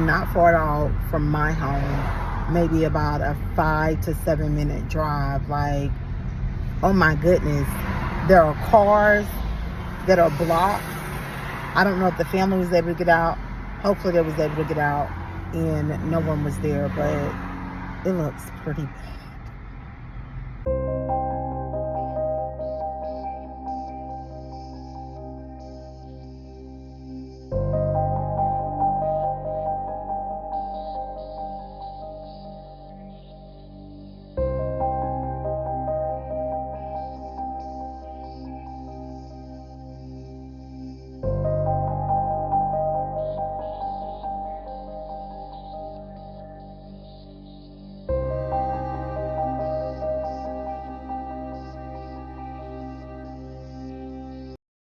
not far at all from my home, maybe about a 5 to 7 minute drive. Like, oh my goodness, there are cars that are blocked. I don't know if the family was able to get out. Hopefully they was able to get out and no one was there, but it looks pretty bad.